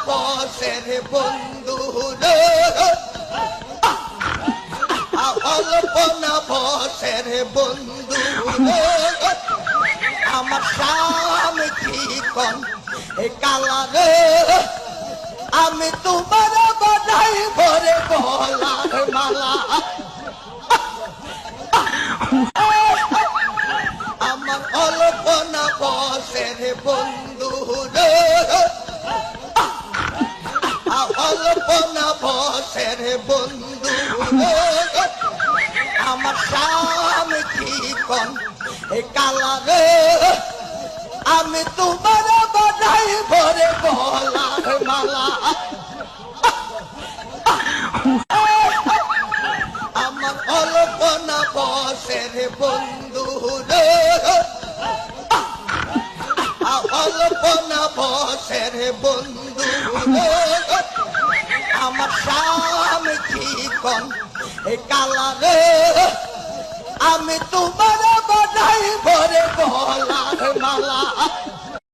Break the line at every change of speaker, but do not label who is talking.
বসের বন্ধু রে, অল্প না বসের বন্ধু রে, আমার স্বামী চিকন এ কালা রে, আমি তোমার বানাই ভরে গলার মালা, আমার অল্প না বসের বন্ধু রে, অল্প না বসের বন্ধু রে, আমার স্বামী চিকন এ কালা রে, আমি তোমার বানাই ভরে গলার মালা, আমার অল্প না বসের বন্ধু রে, অল্প না বসের বন্ধু রে, আমার স্বামী চিকন এ কালা রে, আমি তোমার